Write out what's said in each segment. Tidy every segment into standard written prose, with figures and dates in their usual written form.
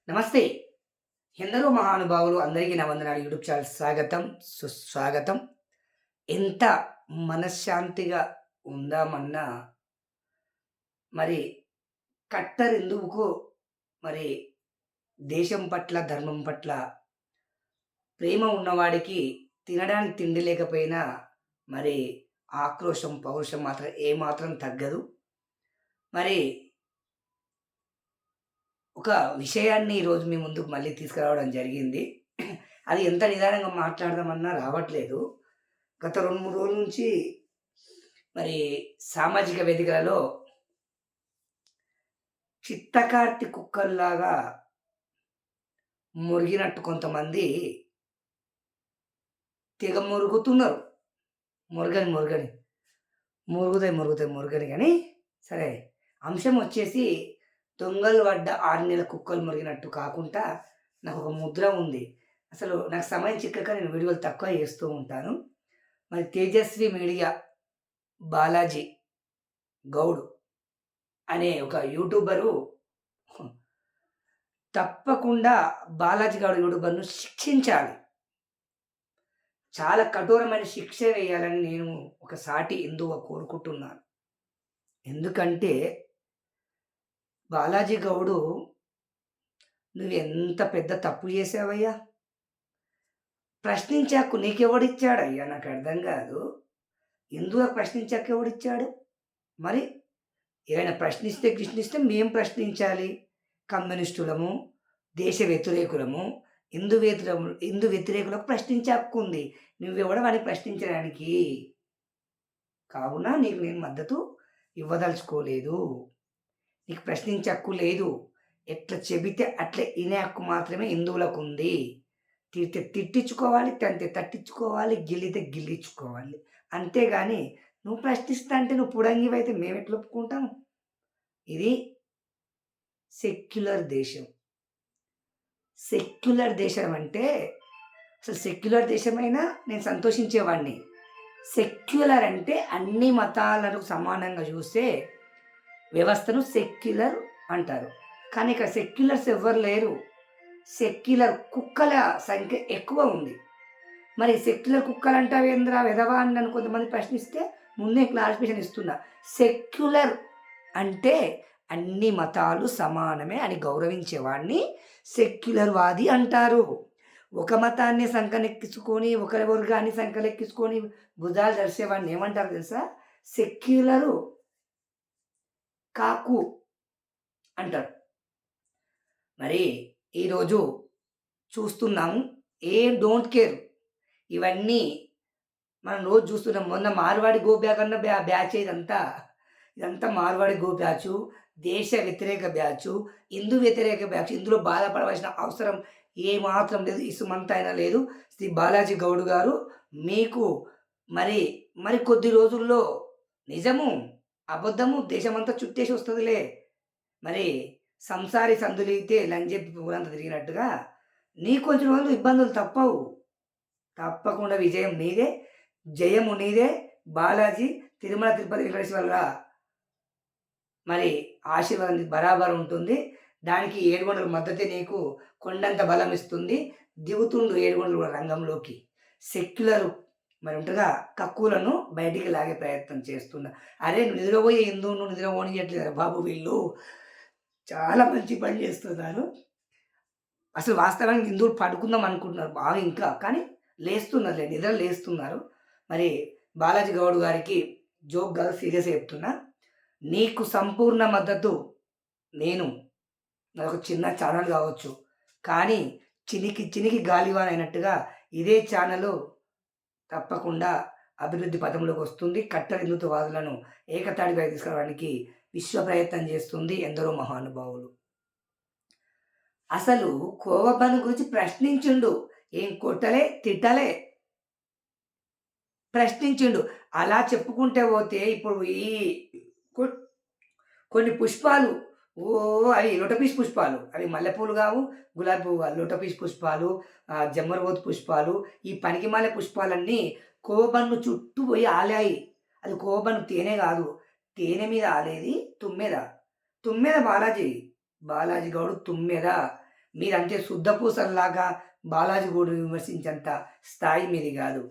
నమస్తే. ఎందరో మహానుభావులు అందరికీ నా వందనాలు. యూట్యూబ్ ఛానల్ స్వాగతం, సుస్వాగతం. ఎంత మనశ్శాంతిగా ఉందామన్నా మరి కట్టరెందుకు మరి దేశం పట్ల, ధర్మం పట్ల ప్రేమ ఉన్నవాడికి తినడానికి తిండి లేకపోయినా మరి ఆక్రోశం, పౌరుషం మాత్రం ఏమాత్రం తగ్గదు. మరి ఒక విషయాన్ని ఈరోజు మీ ముందుకు మళ్ళీ తీసుకురావడం జరిగింది. అది ఎంత నిదానంగా మాట్లాడదామన్నా రావట్లేదు. గత 2, 3 రోజుల నుంచి మరి సామాజిక వేదికలలో చిత్తకార్తి కుక్కల్లాగా మురిగినట్టు కొంతమంది తెగ మురుగుతున్నారు. మురగని, మురగని. మురుగుతాయి, మురుగుతాయి, మురగని గానీ సరే. అంశం వచ్చేసి దొంగలు పడ్డ 6 నెలల కుక్కలు మురిగినట్టు కాకుండా నాకొక ముద్ర ఉంది. అసలు నాకు సమయం చిక్కక నేను వీడియోలు తక్కువ చేస్తూ ఉంటాను. మరి తేజస్వి మీడియా బాలాజీ గౌడ్ అనే ఒక యూట్యూబరు తప్పకుండా బాలాజీ గౌడ్ యూట్యూబర్‌ను శిక్షించాలి. చాలా కఠోరమైన శిక్ష వేయాలని నేను ఒక సాటి హిందువుగా కోరుకుంటున్నాను. ఎందుకంటే బాలాజీ గౌడు నువ్వెంత పెద్ద తప్పు చేశావయ్యా! ప్రశ్నించే హక్కు నీకెవడిచ్చాడయ్యా? నాకర్థం గాదు. హిందువులకు ప్రశ్నించే హక్కు ఎవడిచ్చాడు? మరి ఏమైనా గిష్నిస్తే మేం ప్రశ్నించాలి. కమ్యూనిస్టులము, దేశ వ్యతిరేకులము, హిందూ వ్యతిరేకులకు ప్రశ్నించే హక్కుంది. నువ్వెవడవని ప్రశ్నించడానికి? కావున నీకు నేను మద్దతు ఇవ్వదలుచుకోలేదు. నీకు ప్రశ్నించే హక్కు లేదు. ఎట్లా చెబితే అట్లా ఇనే హక్కు మాత్రమే హిందువులకుంది. తిడితే తిట్టించుకోవాలి, తంతే తట్టించుకోవాలి, గిల్లితే గిల్లించుకోవాలి. అంతేగాని నువ్వు ప్రశ్నిస్తా అంటే నువ్వు పుడంగివైతే మేమెట్లా ఒప్పుకుంటాం? ఇది సెక్యులర్ దేశం. సెక్యులర్ దేశం అంటే అసలు సెక్యులర్ దేశమైనా నేను సంతోషించేవాడిని. సెక్యులర్ అంటే అన్ని మతాలను సమానంగా చూసే వ్యవస్థను సెక్యులర్ అంటారు. కానీ ఇక్కడ సెక్యులర్స్ ఎవ్వరు లేరు. సెక్యులర్ కుక్కల సంఖ్య ఎక్కువ ఉంది. మరి సెక్యులర్ కుక్కలంటావేందిరా వెధవా అని నన్ను కొంతమంది ప్రశ్నిస్తే ముందే క్లారిఫికేషన్ ఇస్తున్నా. సెక్యులర్ అంటే అన్ని మతాలు సమానమే అని గౌరవించేవాడిని సెక్యులర్ వాది అంటారు. ఒక మతాన్ని సంకనెక్కించుకొని, ఒక వర్గాన్ని సంకనెక్కించుకొని భుజాలు దర్శేవాడిని ఏమంటారు తెలుసా? సెక్యులరు కాకు అంటారు. మరి ఈరోజు చూస్తున్నాము. Don't care. ఇవన్నీ మనం రోజు చూస్తున్నాం. మొన్న మార్వాడి గో బ్యాచ్ అన్న బ్యాచ్ ఇదంతా మార్వాడి గో బ్యాచు, దేశ వ్యతిరేక బ్యాచు, హిందూ వ్యతిరేక బ్యాచ్. ఇందులో బాధపడవలసిన అవసరం ఏమాత్రం లేదు. ఇసుమంత అయినా లేదు. శ్రీ బాలాజీ గౌడ్ గారు మీకు మరి కొద్ది రోజుల్లో నిజము, అబద్ధము దేశమంతా చుట్టేసి వస్తదిలే. మరి సంసారి సందులీతే లంజెప్పి ఊరంతా తిరిగినట్టుగా నీకు కొంచెం రోజులు ఇబ్బందులు తప్పవు. తప్పకుండా విజయం నీదే, జయము నీదే. బాలాజీ తిరుమల తిరుపతి వెంకటేశ్వర మరి ఆశీర్వాదం బరాబర్ ఉంటుంది. దానికి 700 మద్దతే నీకు కొండంత బలం ఇస్తుంది. దిగుతుండు 700 కూడా రంగంలోకి. సెక్యులర్ మరి ఉంటగా కక్కులను బయటికి లాగే ప్రయత్నం చేస్తున్నా. అరే నిద్రపోయే హిందువును నిద్రపోనియట్లేదురా బాబు వీళ్ళు. చాలా మంచి పని చేస్తున్నారు. అసలు వాస్తవానికి హిందువులు పడుకుందాం అనుకుంటున్నారు బాగా ఇంకా. కానీ లేస్తున్నారులే, నిద్ర లేస్తున్నారు. మరి బాలాజీ గౌడ్ గారికి జోక్ కాదు సీరియస్‌గా చెప్తున్నా. నీకు సంపూర్ణ మద్దతు నేను. నాదొక చిన్న ఛానల్ కావచ్చు. కానీ చినికి గాలివాన అయినట్టుగా ఇదే ఛానలు తప్పకుండా అభివృద్ధి పథంలోకి వస్తుంది. కట్టర్ హిందుత్వవాదులను ఏకతాటిపై తీసుకురావడానికి విశ్వ ప్రయత్నం చేస్తుంది ఎందరో మహానుభావులు. అసలు కోవబ్బను గురించి ప్రశ్నించిండు. ఏం కొట్టలే, తిట్టలే. ప్రశ్నించిండు. అలా చెప్పుకుంటే పోతే ఇప్పుడు ఈ కొ కొన్ని పుష్పాలు అవి లోటపీస్ పుష్పాలు. అవి మల్లెపూలు గావు, గులాబీ పువ్వు కాదు. లోటపీస్ పుష్పాలు, జమ్మరవోతు పుష్పాలు, ఈ పనికిమాలిన పుష్పాలన్నీ కోవబన్ను చుట్టూ పోయి ఆలాయి. అది కోవబన్ను తేనె గాదు. తేనె మీద ఆలేది తుమ్మెద. తుమ్మెద బాలాజీ. బాలాజీ గౌడ్ తుమ్మెద. మీరంతే శుద్ధపూసల్లాగా బాలాజీ గౌడ్‌ని విమర్శించేంత స్థాయి మీది గాదు.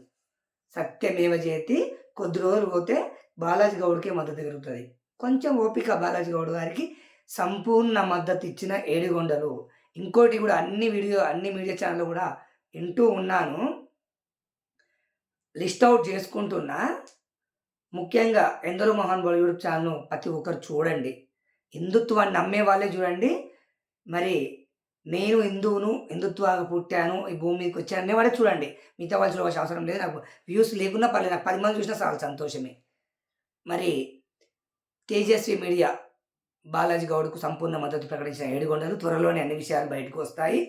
సత్యమేవ జయతి. కొద్ది రోజులు పోతే బాలాజీ గౌడ్‌కే మద్దతు పెరుగుతది. కొంచెం ఓపిక బాలాజీ గౌడ్ గారికి. సంపూర్ణ మద్దతు ఇచ్చిన ఏడుగొండలు. ఇంకోటి గూడా అన్ని మీడియా ఛానెల్‌లో గూడా వింటూ ఉన్నాను. లిస్ట్ ఔట్ చేసుకుంటున్నా. ముఖ్యంగా 'ఎందరో మహానుభావులు' యూట్యూబ్ ఛానెల్‌ను ప్రతి ఒక్కరు చూడండి. హిందుత్వాన్ని నమ్మే వాళ్ళే చూడండి. మరి నేను హిందువును, హిందుత్వాగా పుట్టాను, ఈ భూమి మీదకొచ్చాను అనేవాడే చూడండి. మిగతా వాళ్ళు చూడవలసిన అవసరం లేదు. నాకు వ్యూస్ లేకున్నా పర్లేదు. నాకు 10 మంది చూసినా చాలా సంతోషమే. మరి తేజస్వి మీడియా బాలాజీ గౌడ్‌కు సంపూర్ణ మద్దతు ప్రకటించిన ఏడుగొండలు త్వరలోనే అన్ని విషయాలు బయటకు వస్తాయి.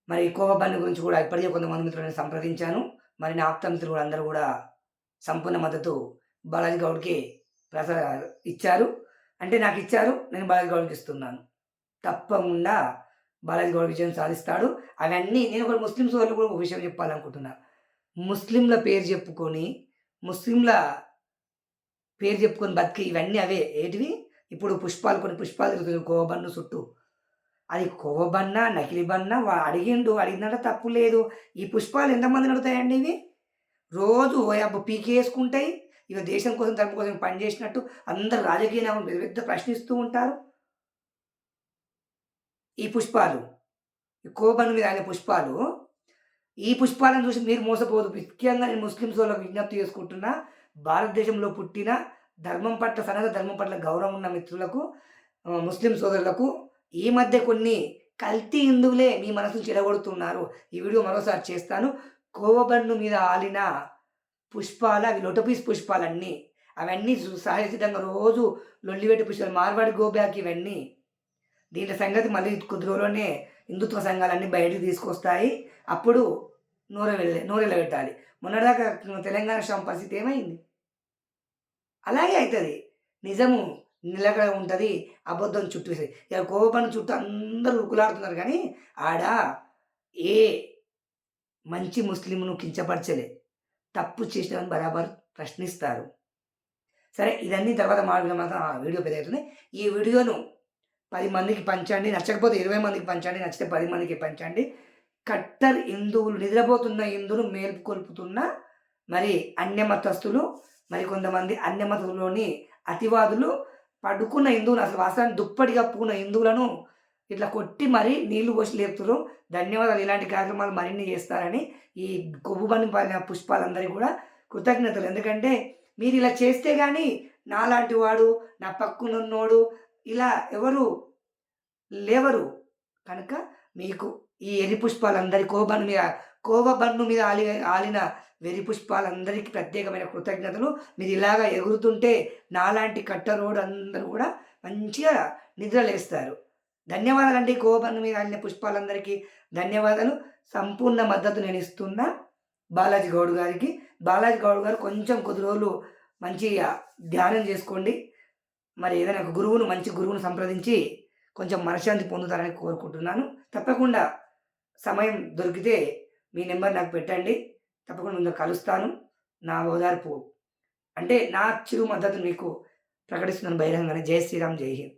మరి కోవ బండి గురించి కూడా ఇప్పటికే కొంతమంది మిత్రులను సంప్రదించాను. మరి నా ఆప్త మిత్రులు కూడా అందరూ కూడా సంపూర్ణ మద్దతు బాలాజీ గౌడ్‌కి ప్రసా ఇచ్చారు. అంటే నాకిచ్చారు. నేను బాలాజీ గౌడ్‌కి ఇస్తున్నాను. తప్పకుండా బాలాజీ గౌడ్ విజయం సాధిస్తాడు. అవన్నీ నేను కూడా ముస్లిం సోదరులకు కూడా ఒక విషయం చెప్పాలనుకుంటున్నా. ముస్లింల పేరు చెప్పుకొని, ముస్లింల పేరు చెప్పుకొని బతికి ఇవన్నీ అవే. ఏంటివి? ఇప్పుడు కొన్ని పుష్పాలు తిరుగుతాయి కోవబన్ను చుట్టూ. అది కోవబన్నా, నకిలీ బన్నా అడిగిండు. అడిగిందంటే తప్పు లేదు. ఈ పుష్పాలు ఎంతమందిని అడుగుతాయండి ఇవి? రోజు ఓయబ్బ పీకేసుకుంటాయి. ఇక దేశం కోసం, ధర్మం కోసం పనిచేసినట్టు అందరూ రాజకీయ నాయకులు పెద్ద పెద్ద ప్రశ్నిస్తూ ఉంటారు. ఈ పుష్పాలు, ఈ కోవబన్ను మీద ఆగిన పుష్పాలు, ఈ పుష్పాలను చూసి మీరు మోసపోవద్దు. ముఖ్యంగా నేను ముస్లిం సోదరులకు విజ్ఞప్తి చేసుకుంటున్నా. భారతదేశంలో పుట్టిన ధర్మం పట్ల సనాతన ధర్మం పట్ల గౌరవం ఉన్న మిత్రులకు, ముస్లిం సోదరులకు ఈ మధ్య కొన్ని కల్తీ హిందువులే మీ మనసును చెడగొడుతున్నారు. ఈ వీడియో మరోసారి చేస్తాను. కోవబన్ను మీద ఆలిన పుష్పాలు అవి లోటపీస్ పుష్పాలన్నీ. అవన్నీ సహజసిద్ధంగా రోజు లొల్లిపెట్టే పుష్పాలు, మార్వాడి గోబ్యాక్ ఇవన్నీ. దీంట్లో సంగతి మళ్ళీ కొద్ది రోజుల్లోనే హిందుత్వ సంఘాలన్నీ బయటికి తీసుకొస్తాయి. అప్పుడు నోరెళ్ళబెట్టాలి. మొన్నటిదాకా తెలంగాణ శ్రమ పరిస్థితి ఏమైంది? అలాగే అయితది. నిజము నిలకడ ఉంటది. అబద్ధం చుట్టేసేది. ఇక కోపం చుట్టూ అందరూ ఉరుకులాడుతున్నారు గానీ, ఆడ ఏ మంచి ముస్లింను కించపరచలే. తప్పు చేసినవని బరాబర్ ప్రశ్నిస్తారు. సరే ఇదన్నీ తర్వాత మాట్లాడడం మాత్రం వీడియో పెద్దగవుతుంది. ఈ వీడియోను 10 మందికి పంచండి. నచ్చకపోతే 20 మందికి పంచండి. నచ్చితే 10 మందికి పంచండి. కట్టర్ హిందువులు, నిద్రపోతున్న హిందువులు మేల్కొల్పుతున్న మరి అన్యమతస్థులు, మరి కొంతమంది అన్యమతంలోని అతివాదులు పడుకున్న హిందువులు, అసలు వాస్తవానికి దుప్పటి కప్పుకున్న హిందువులను ఇట్లా కొట్టి మరీ నీళ్లు పోసి లేపుతుర్రు. ధన్యవాదాలు. ఇలాంటి కార్యక్రమాలు మరిన్ని చేస్తారని ఈ కొవ్వుబన్ను పడిన పుష్పాలందరికీ కూడా కృతజ్ఞతలు. ఎందుకంటే మీరు ఇలా చేస్తే గానీ నాలాంటి వాడు, నా పక్కనున్నోడు ఇలా ఎవరు లేవరు. కనుక మీకు ఈ ఎర్రి పుష్పాలందరి కోవబన్ను మీద ఆలిన వెర్రి పుష్పాలందరికీ ప్రత్యేకమైన కృతజ్ఞతలు. మీరు ఇలాగా ఎగురుతుంటే నాలాంటి కట్టరోడు అందరూ కూడా మంచిగా నిద్రలేస్తారు. ధన్యవాదాలండి. కోవబన్ను మీద ఆలిన పుష్పాలందరికీ ధన్యవాదాలు. సంపూర్ణ మద్దతు నేను ఇస్తున్నా బాలాజీ గౌడ్ గారికి. బాలాజీ గౌడ్ గారు కొంచెం కొద్ది రోజులు మంచిగా ధ్యానం చేసుకోండి. మరి ఏదైనా ఒక మంచి గురువును సంప్రదించి కొంచెం మనశ్శాంతి పొందుతారని కోరుకుంటున్నాను. తప్పకుండా సమయం దొరికితే మీ నెంబర్ నాకు పెట్టండి. తప్పకుండా మిమ్మల్ని కలుస్తాను. నా ఓదార్పు అంటే నా చిరు మద్దతును మీకు ప్రకటిస్తున్నాను బహిరంగంగానే. జై శ్రీరామ్, జై హింద్.